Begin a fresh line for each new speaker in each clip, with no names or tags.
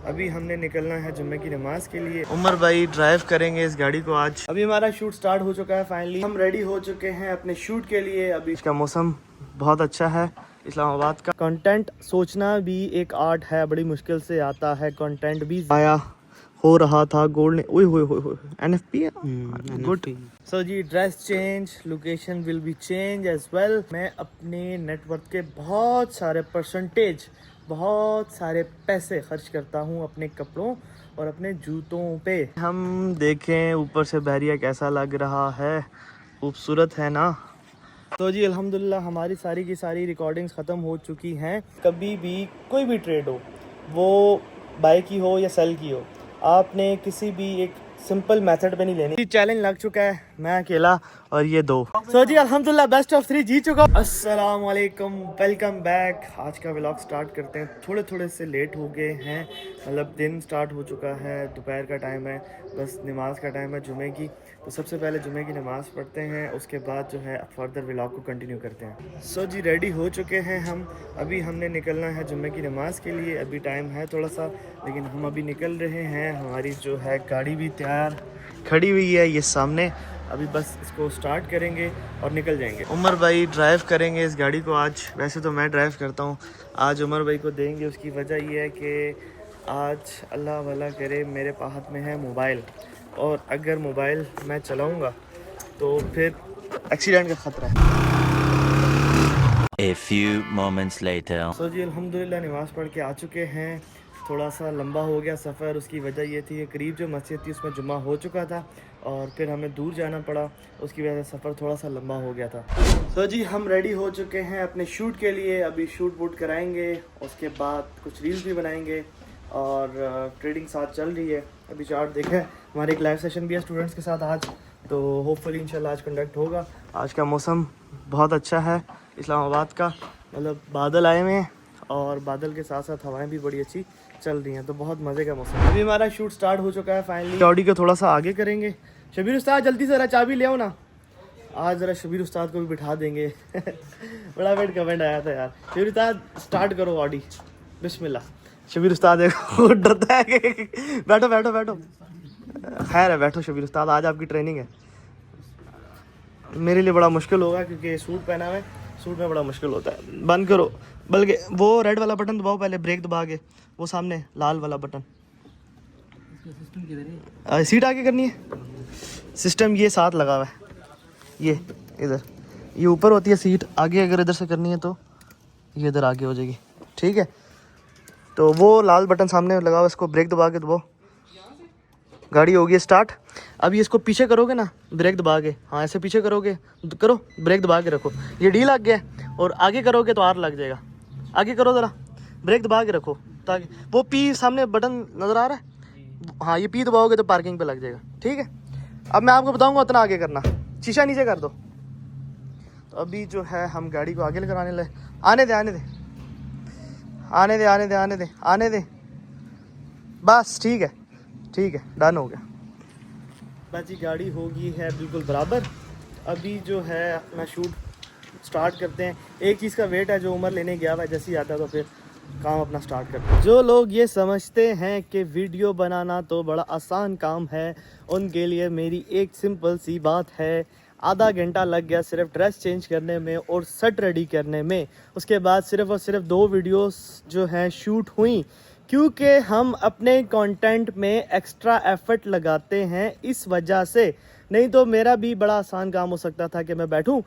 अभी हमने निकलना है जुम्मे की नमाज के लिए। उमर भाई ड्राइव करेंगे इस गाड़ी को आज। अभी हमारा शूट स्टार्ट हो चुका है। फाइनली हम रेडी हो चुके हैं अपने शूट के लिए। अभी इसका मौसम बहुत अच्छा है इस्लामाबाद का। कंटेंट सोचना भी एक आर्ट है, बड़ी मुश्किल से आता है कंटेंट भी। आया हो रहा था गोल्ड ने एनएफपी है गुड। सो जी dress change, location will be change as well. मैं अपने नेटवर्क के बहुत सारे परसेंटेज, बहुत सारे पैसे खर्च करता हूँ अपने कपड़ों और अपने जूतों पे। हम देखें ऊपर से बहरिया कैसा लग रहा है, खूबसूरत है ना। तो जी अल्हम्दुलिल्लाह हमारी सारी की सारी रिकॉर्डिंग्स ख़त्म हो चुकी हैं। कभी भी कोई भी ट्रेड हो, वो बाय की हो या सेल की हो, आपने किसी भी एक सिंपल मेथड पे नहीं लेनी। चैलेंज लग चुका है, मैं अकेला और ये दो। सो जी अल्हम्दुलिल्लाह बेस्ट ऑफ 3 जीत चुका। अस्सलाम वालेकुम, वेलकम बैक। आज का व्लॉग स्टार्ट करते हैं। थोड़े थोड़े से लेट हो गए हैं, मतलब दिन स्टार्ट हो चुका है, दोपहर का टाइम है, बस नमाज का टाइम है जुमे की। तो सबसे पहले जुमे की नमाज़ पढ़ते हैं, उसके बाद जो है फर्दर व्लॉग को कंटिन्यू करते हैं। सो जी रेडी हो चुके हैं हम। अभी हमने निकलना है जुमे की नमाज़ के लिए। अभी टाइम है थोड़ा सा, लेकिन हम अभी निकल रहे हैं। हमारी जो है गाड़ी भी तैयार खड़ी हुई है ये सामने। अभी बस इसको स्टार्ट करेंगे और निकल जाएंगे। उमर भाई ड्राइव करेंगे इस गाड़ी को आज। वैसे तो मैं ड्राइव करता हूँ, आज उमर भाई को देंगे। उसकी वजह ये है कि आज अल्लाह वाला करे मेरे हाथ में है मोबाइल, और अगर मोबाइल मैं चलाऊंगा तो फिर एक्सीडेंट का खतरा है।
A few moments later.
सो जी अल्हम्दुलिल्लाह नमाज़ पढ़ के आ चुके हैं। थोड़ा सा लंबा हो गया सफ़र, उसकी वजह ये थी कि करीब जो मस्जिद थी उसमें जुम्मा हो चुका था और फिर हमें दूर जाना पड़ा, उसकी वजह से सफ़र थोड़ा सा लंबा हो गया था। सो जी हम रेडी हो चुके हैं अपने शूट के लिए। अभी शूट वूट कराएंगे, उसके बाद कुछ रील्स भी बनाएंगे और ट्रेडिंग साथ चल रही है। अभी चार्ट देखें, हमारे एक लाइव सेशन भी है स्टूडेंट्स के साथ आज, तो होपफुली इंशाल्लाह आज कंडक्ट होगा। आज का मौसम बहुत अच्छा है इस्लामाबाद का, मतलब बादल आए हुए हैं और बादल के साथ साथ हवाएं भी बड़ी अच्छी चल रही हैं, तो बहुत मज़े का मौसम है। अभी हमारा शूट स्टार्ट हो चुका है फाइनली। ऑडी को थोड़ा सा आगे करेंगे। शबीर उस्ताद जल्दी से ज़रा चाबी ले आओ ना, आज ज़रा शबीर उस्ताद को भी बिठा देंगे। बड़ा वेट कमेंट आया था यार। शबीर उस्ताद स्टार्ट करो ऑडी, बिस्मिल्लाह। शबीर उस्ताद देखो डरता है कि बैठो बैठो बैठो, खैर है बैठो शबीर उस्ताद, आज आपकी ट्रेनिंग है। मेरे लिए बड़ा मुश्किल होगा क्योंकि सूट पहना है, सूट में बड़ा मुश्किल होता है। बंद करो, बल्कि वो रेड वाला बटन दबाओ पहले, ब्रेक दबा के, वो सामने लाल वाला बटन। सीट आगे करनी है, सिस्टम ये साथ लगा हुआ है, ये इधर, ये ऊपर होती है सीट, आगे अगर इधर से करनी है तो ये इधर आगे हो जाएगी, ठीक है। तो वो लाल बटन सामने लगा हुआ, इसको ब्रेक दबा के दबाओ, गाड़ी होगी स्टार्ट। अभी इसको पीछे करोगे ना ब्रेक दबा के, हाँ ऐसे पीछे करोगे, करो ब्रेक दबा के रखो, ये डी लग गया, और आगे करोगे तो आर लग जाएगा। आगे करो ज़रा, ब्रेक दबा के रखो ताकि वो पी सामने बटन नज़र आ रहा है, हाँ ये पी दबाओगे तो पार्किंग पे लग जाएगा, ठीक है। अब मैं आपको बताऊँगा उतना आगे करना, शीशा नीचे कर दो। तो अभी जो है हम गाड़ी को आगे लेकर आने लगे। आने दे आने दे आने दे आने दे आने दे आने दे, बस ठीक है ठीक है, डन हो गया। बस जी गाड़ी हो गई है बिल्कुल बराबर। अभी जो है अपना शूट स्टार्ट करते हैं। एक चीज़ का वेट है, जो उमर लेने गया हुआ, जैसे ही आता है तो फिर काम अपना स्टार्ट करते हैं। जो लोग ये समझते हैं कि वीडियो बनाना तो बड़ा आसान काम है, उनके लिए मेरी एक सिंपल सी बात है। आधा घंटा लग गया सिर्फ ड्रेस चेंज करने में और सेट रेडी करने में, उसके बाद सिर्फ और सिर्फ 2 वीडियोस जो हैं शूट हुई, क्योंकि हम अपने कंटेंट में एक्स्ट्रा एफर्ट लगाते हैं इस वजह से। नहीं तो मेरा भी बड़ा आसान काम हो सकता था कि मैं बैठूं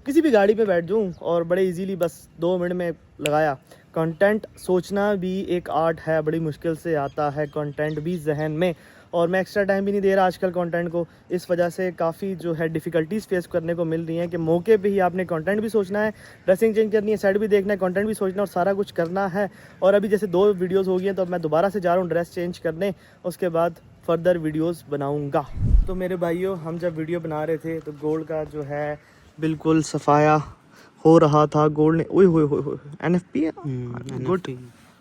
किसी भी गाड़ी पे बैठ जाऊं और बड़े इजीली बस 2 मिनट में लगाया। कंटेंट सोचना भी एक आर्ट है, बड़ी मुश्किल से आता है कंटेंट भी जहन में, और मैं एक्स्ट्रा टाइम भी नहीं दे रहा आजकल कंटेंट को। इस वजह से काफ़ी जो है डिफ़िकल्टीज़ फेस करने को मिल रही हैं कि मौके पे ही आपने कंटेंट भी सोचना है, ड्रेसिंग चेंज करनी है, सेट भी देखना है, कंटेंट भी सोचना है और सारा कुछ करना है। और अभी जैसे 2 वीडियोस हो गई हैं, तो अब मैं दोबारा से जा रहा हूँ ड्रेस चेंज करने, उसके बाद फर्दर वीडियोस बनाऊँगा। तो मेरे भाइयों, हम जब वीडियो बना रहे थे तो गोल्ड का जो है बिल्कुल सफाया हो रहा था। गोल्ड ने ओए एनएफपी है, गुड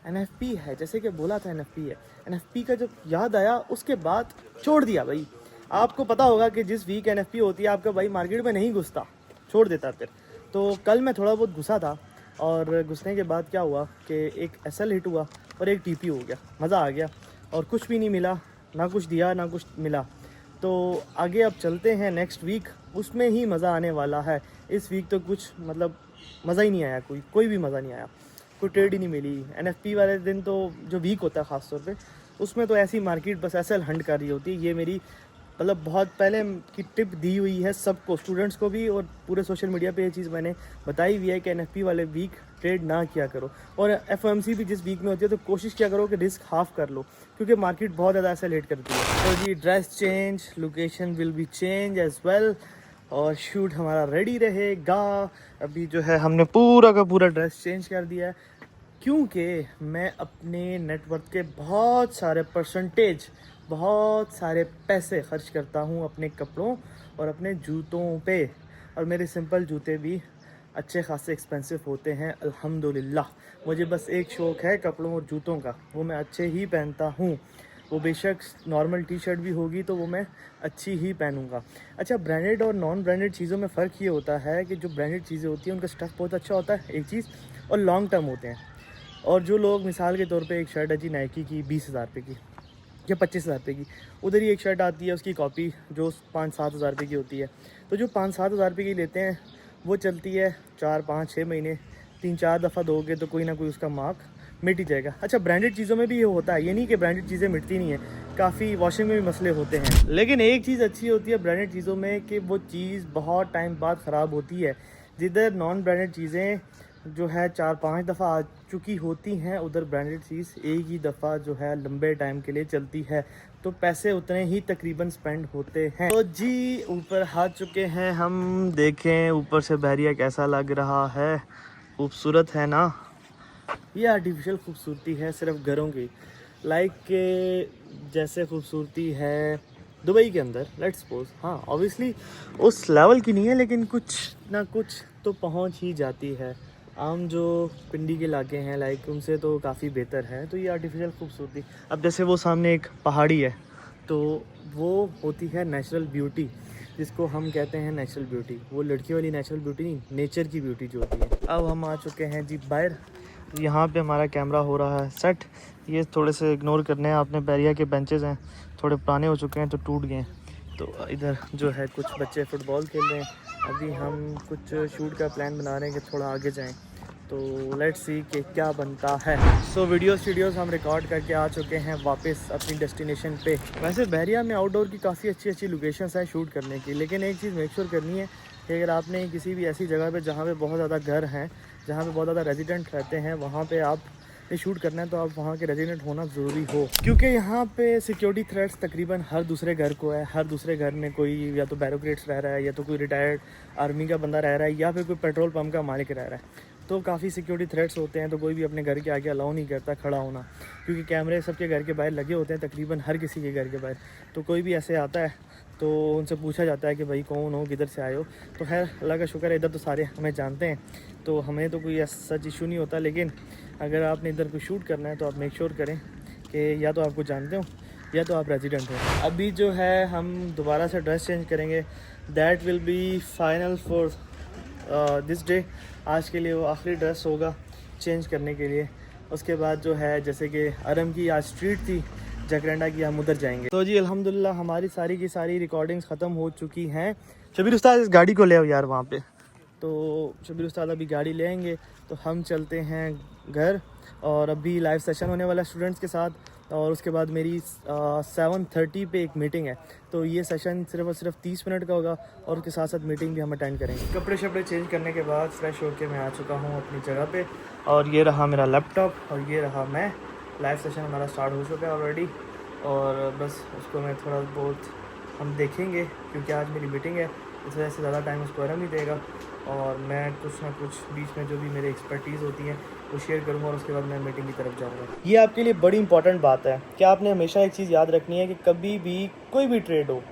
एनएफपी है, जैसे कि बोला था एनएफपी है। एनएफपी का जब याद आया उसके बाद छोड़ दिया भाई। आपको पता होगा कि जिस वीक एनएफपी होती है आपका भाई मार्केट में नहीं घुसता, छोड़ देता फिर। तो कल मैं थोड़ा बहुत घुसा था, और घुसने के बाद क्या हुआ कि एक एसएल हिट हुआ और एक टीपी हो गया, मज़ा आ गया। और कुछ भी नहीं मिला, ना कुछ दिया ना कुछ मिला। तो आगे अब चलते हैं नेक्स्ट वीक, उसमें ही मज़ा आने वाला है। इस वीक तो कुछ मतलब मज़ा ही नहीं आया, कोई भी मज़ा नहीं आया, कोई ट्रेड ही नहीं मिली। NFP वाले दिन तो जो वीक होता है ख़ास तौर पे, उसमें तो ऐसी मार्केट बस ऐसे हंट कर रही होती है। ये मेरी मतलब बहुत पहले की टिप दी हुई है सबको, स्टूडेंट्स को भी, और पूरे सोशल मीडिया पे ये चीज़ मैंने बताई हुई है कि NFP वाले वीक ट्रेड ना किया करो। और FOMC भी जिस वीक में होती है तो कोशिश किया करो कि रिस्क हाफ कर लो, क्योंकि मार्केट बहुत ज़्यादा ऐसे लेट करती है। तो जी dress change, location will be change as well, और शूट हमारा रेडी रहेगा। अभी जो है हमने पूरा का पूरा ड्रेस चेंज कर दिया है, क्योंकि मैं अपने नेटवर्थ के बहुत सारे परसेंटेज, बहुत सारे पैसे खर्च करता हूँ अपने कपड़ों और अपने जूतों पे। और मेरे सिंपल जूते भी अच्छे खासे एक्सपेंसिव होते हैं अल्हम्दुलिल्लाह। मुझे बस एक शौक़ है कपड़ों और जूतों का, वो मैं अच्छे ही पहनता हूँ। वो बेशक नॉर्मल टी शर्ट भी होगी तो वो मैं अच्छी ही पहनूंगा। अच्छा, ब्रांडेड और नॉन ब्रांडेड चीज़ों में फ़र्क ये होता है कि जो ब्रांडेड चीज़ें होती हैं उनका स्टफ़ बहुत अच्छा होता है, एक चीज़, और लॉन्ग टर्म होते हैं। और जो लोग मिसाल के तौर पे एक शर्ट है जी नाइकी की 20,000 रुपये की या 25,000 रुपये की, उधर ही एक शर्ट आती है उसकी कॉपी जो 5-7 हज़ार रुपये की होती है। तो जो 5-7 हज़ार रुपये की लेते हैं वो चलती है 4-5-6 महीने, 3-4 दफ़ा दोगे तो कोई ना कोई उसका मार्क मिट ही जाएगा। अच्छा, ब्रांडेड चीज़ों में भी ये होता है, ये नहीं कि ब्रांडेड चीज़ें मिटती नहीं है, काफ़ी वॉशिंग में भी मसले होते हैं। लेकिन एक चीज़ अच्छी होती है ब्रांडेड चीज़ों में कि वो चीज़ बहुत टाइम बाद ख़राब होती है। जिधर नॉन ब्रांडेड चीज़ें जो है 4-5 दफ़ा आ चुकी होती हैं, उधर ब्रांडेड चीज़ एक ही दफ़ा जो है लंबे टाइम के लिए चलती है, तो पैसे उतने ही तकरीबन स्पेंड होते हैं। तो जी ऊपर आ चुके हैं हम, देखें ऊपर से बहरिया कैसा लग रहा है, खूबसूरत है ना। ये आर्टिफिशियल खूबसूरती है सिर्फ घरों की, लाइक के जैसे खूबसूरती है दुबई के अंदर, लेट्स सपोज। हाँ ऑब्वियसली उस लेवल की नहीं है, लेकिन कुछ ना कुछ तो पहुंच ही जाती है। आम जो पिंडी के इलाके हैं लाइक उनसे तो काफ़ी बेहतर है। तो ये आर्टिफिशियल खूबसूरती, अब जैसे वो सामने एक पहाड़ी है तो वो होती है नेचुरल ब्यूटी, जिसको हम कहते हैं नेचुरल ब्यूटी। वो लड़की वाली नेचुरल ब्यूटी नहीं, नेचर की ब्यूटी जो होती है। अब हम आ चुके हैं जी बाहर, यहाँ पे हमारा कैमरा हो रहा है सेट। ये थोड़े से इग्नोर करने हैं, आपने बैरिया के बेंचेस हैं थोड़े पुराने हो चुके हैं तो टूट गए हैं। तो इधर जो है कुछ बच्चे फ़ुटबॉल खेल रहे हैं। अभी हम कुछ शूट का प्लान बना रहे हैं कि थोड़ा आगे जाएं, तो लेट्स सी कि क्या बनता है। सो वीडियोस हम रिकॉर्ड करके आ चुके हैं वापस अपनी डेस्टिनेशन पे। वैसे बहरिया में आउटडोर की काफ़ी अच्छी लोकेशंस हैं शूट करने की, लेकिन एक चीज़ मेक श्योर करनी है कि अगर आपने किसी भी ऐसी जगह पे जहाँ पे बहुत ज़्यादा घर हैं, जहाँ पे बहुत ज़्यादा रेजिडेंट रहते हैं, वहाँ पे आप शूट करना है तो आप वहाँ के रेजिडेंट होना ज़रूरी हो, क्योंकि यहाँ पे सिक्योरिटी थ्रेट्स तकरीबन हर दूसरे घर को है। हर दूसरे घर में कोई या तो बैरोक्रेट्स रह रहा है, या तो कोई रिटायर्ड आर्मी का बंदा रह रहा है, या फिर कोई पेट्रोल पम्प का मालिक रह रहा है। तो काफ़ी सिक्योरिटी थ्रेट्स होते हैं, तो कोई भी अपने घर के आगे अलाउ नहीं करता खड़ा होना, क्योंकि कैमरे सबके घर के बाहर लगे होते हैं, तकरीबन हर किसी के घर के बाहर। तो कोई भी ऐसे आता है तो उनसे पूछा जाता है कि भाई कौन हो, किधर से आए हो। तो खैर अल्लाह का शुक्र है इधर तो सारे हमें जानते हैं, तो हमें तो कोई ऐसा सच इशू नहीं होता। लेकिन अगर आपने इधर कोई शूट करना है तो आप मेक श्योर करें कि या तो आपको जानते हो या तो आप रेजिडेंट हो। अभी जो है हम दोबारा से ड्रेस चेंज करेंगे, that will be final for this day. आज के लिए वो आखिरी ड्रेस होगा चेंज करने के लिए। उसके बाद जो है जैसे कि अरम की आज स्ट्रीट थी जकरंडा की, हम उधर जाएंगे। तो जी अल्हम्दुलिल्लाह हमारी सारी की सारी रिकॉर्डिंग्स ख़त्म हो चुकी हैं। शबीर उस्ताद इस गाड़ी को ले आओ यार वहाँ पे। तो शबीर उस्ताद अभी गाड़ी ले आएंगे तो हम चलते हैं घर। और अभी लाइव सेशन होने वाला है स्टूडेंट्स के साथ, और उसके बाद मेरी 7:30 पे एक मीटिंग है। तो ये सेशन सिर्फ और सिर्फ 30 मिनट का होगा, और उसके साथ साथ मीटिंग भी हम अटेंड करेंगे। कपड़े शपड़े चेंज करने के बाद फ्रेश होकर मैं आ चुका हूँ अपनी जगह पे, और ये रहा मेरा लैपटॉप और ये रहा मैं। लाइव सेशन हमारा स्टार्ट हो चुका है ऑलरेडी, और बस उसको मैं थोड़ा बहुत हम देखेंगे, क्योंकि आज मेरी मीटिंग है, इस वजह से ज़्यादा टाइम उसको आराम ही देगा। और मैं कुछ ना कुछ बीच में जो भी मेरी एक्सपर्टीज़ होती हैं वो शेयर करूँगा, और उसके बाद मैं मीटिंग की तरफ जाऊँगा। ये आपके लिए बड़ी इंपॉर्टेंट बात है कि आपने हमेशा एक चीज़ याद रखनी है कि कभी भी कोई भी ट्रेड हो,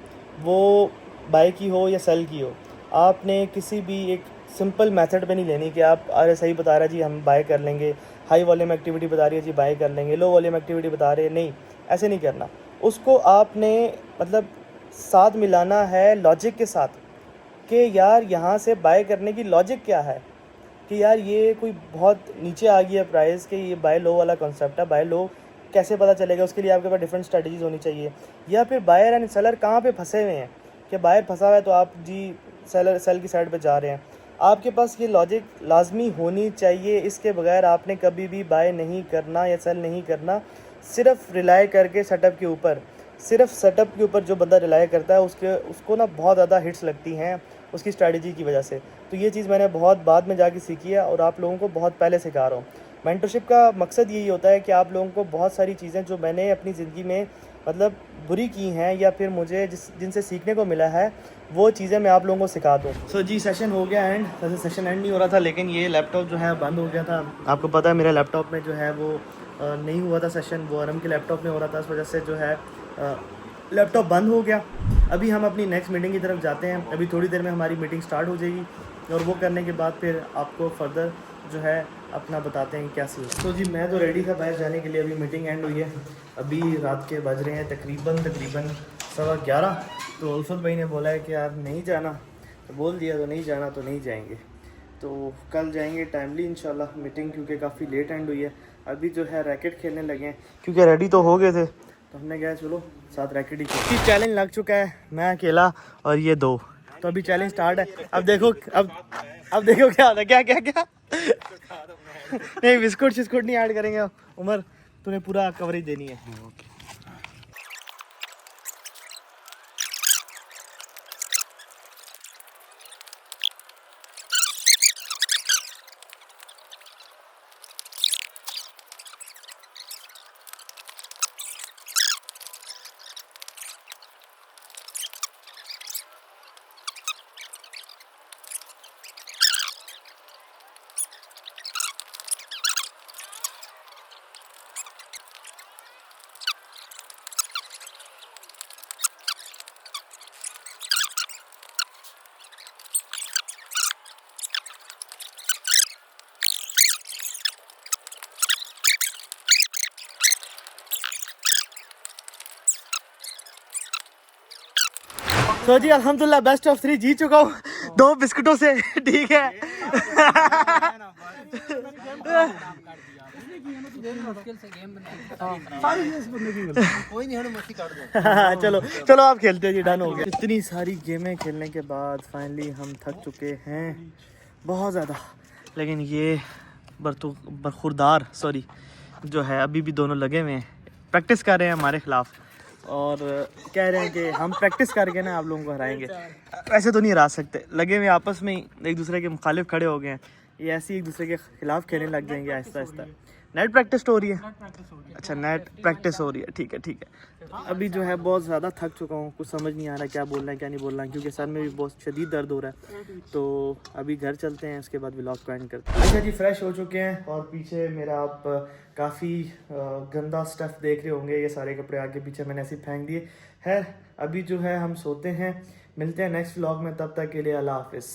वो बाय की हो या सेल की हो, आपने किसी भी एक सिंपल मेथड पे नहीं लेनी कि आप अरे सही बता रहा है जी हम बाय कर लेंगे, हाई वॉल्यूम एक्टिविटी बता रही है जी बाय कर लेंगे, लो वॉल्यूम एक्टिविटी बता रहे हैं, नहीं ऐसे नहीं करना। उसको आपने मतलब साथ मिलाना है लॉजिक के साथ कि यार यहाँ से बाय करने की लॉजिक क्या है, कि यार ये कोई बहुत नीचे आ गया प्राइस कि ये बाय लो वाला कॉन्सेप्ट है, बाय लो कैसे पता चलेगा, उसके लिए आपके पास डिफरेंट स्ट्रेटजीज होनी चाहिए। या फिर बायर एंड सेलर कहाँ पे फंसे हुए हैं, कि बायर फंसा हुआ है तो आप जी सेल की साइड पे जा रहे हैं। आपके पास ये लॉजिक लाजमी होनी चाहिए, इसके बगैर आपने कभी भी बाय नहीं करना या सेल नहीं करना। सिर्फ रिलाई करके सेटअप के ऊपर, सिर्फ सेटअप के ऊपर जो बंदा रिलाई करता है उसको ना बहुत ज़्यादा हिट्स लगती हैं उसकी स्ट्रैटेजी की वजह से। तो ये चीज़ मैंने बहुत बाद में जाके सीखी है और आप लोगों को बहुत पहले सिखा रहा हूँ। मेंटरशिप का मकसद यही होता है कि आप लोगों को बहुत सारी चीज़ें जो मैंने अपनी ज़िंदगी में मतलब बुरी की हैं या फिर मुझे जिनसे सीखने को मिला है, वो चीज़ें मैं आप लोगों को सिखा दूँ। सो जी सेशन हो गया एंड, वैसे सेशन एंड नहीं हो रहा था, लेकिन ये लैपटॉप जो है बंद हो गया था। आपको पता है मेरे लैपटॉप में जो है वो नहीं हुआ था सेशन, वो अरम के लैपटॉप में हो रहा था, इस वजह से जो है लैपटॉप बंद हो गया। अभी हम अपनी नेक्स्ट मीटिंग की तरफ जाते हैं। अभी थोड़ी देर में हमारी मीटिंग स्टार्ट हो जाएगी और वो करने के बाद फिर आपको फर्दर जो है अपना बताते हैं क्या सीन। तो जी मैं तो रेडी था बाहर जाने के लिए, अभी मीटिंग एंड हुई है। अभी रात के बज रहे हैं तकरीबन 11:15। तो उल्फत भाई ने बोला है कि यार नहीं जाना, तो बोल दिया तो नहीं जाना तो नहीं जाएंगे। तो कल जाएंगे टाइमली इंशाल्लाह मीटिंग, क्योंकि काफ़ी लेट एंड हुई है। अभी जो है रैकेट खेलने लगे हैं, क्योंकि रेडी तो हो गए थे तो हमने कहा चलो साथ रैकेट ही खेलें। चैलेंज लग चुका है, मैं अकेला और ये दो, तो अभी चैलेंज स्टार्ट है। अब देखो अब देखो क्या होता है, क्या क्या क्या नहीं बिस्कुट शिस्कुट नहीं ऐड करेंगे उमर, तूने पूरा कवरेज देनी है। तो जी अल्हम्दुलिल्लाह बेस्ट ऑफ 3 जीत चुका हूँ 2 बिस्कुटों से, ठीक है। चलो चलो आप खेलते हैं जी, डन हो गया। इतनी सारी गेमें खेलने के बाद फाइनली हम थक चुके हैं बहुत ज़्यादा, लेकिन ये बरखुरदार सॉरी जो है अभी भी दोनों लगे हुए हैं, प्रैक्टिस कर रहे हैं हमारे खिलाफ और कह रहे हैं कि हम प्रैक्टिस करके ना आप लोगों को हराएंगे। ऐसे तो नहीं हरा सकते, लगे हुए आपस में ही एक दूसरे के मुखालिफ खड़े हो गए हैं, ये ऐसे ही एक दूसरे के खिलाफ खेलने लग जाएंगे आहिस्ता आहिस्ता। नेट प्रैक्टिस तो हो रही है, अच्छा नेट प्रैक्टिस हो रही है, ठीक है ठीक है। अभी जो है बहुत ज़्यादा थक चुका हूँ, कुछ समझ नहीं आ रहा क्या बोलना है क्या नहीं बोलना है, क्योंकि सर में भी बहुत शदीद दर्द हो रहा है। तो अभी घर चलते हैं, उसके बाद व्लॉग को एंड करते हैं। अच्छा जी फ्रेश हो चुके हैं और पीछे मेरा आप काफ़ी गंदा स्टफ़ देख रहे होंगे, ये सारे कपड़े आगे पीछे मैंने ऐसे फेंक दिए है। अभी जो है हम सोते हैं, मिलते हैं नेक्स्ट व्लॉग में, तब तक के लिए अल्लाह हाफिज़।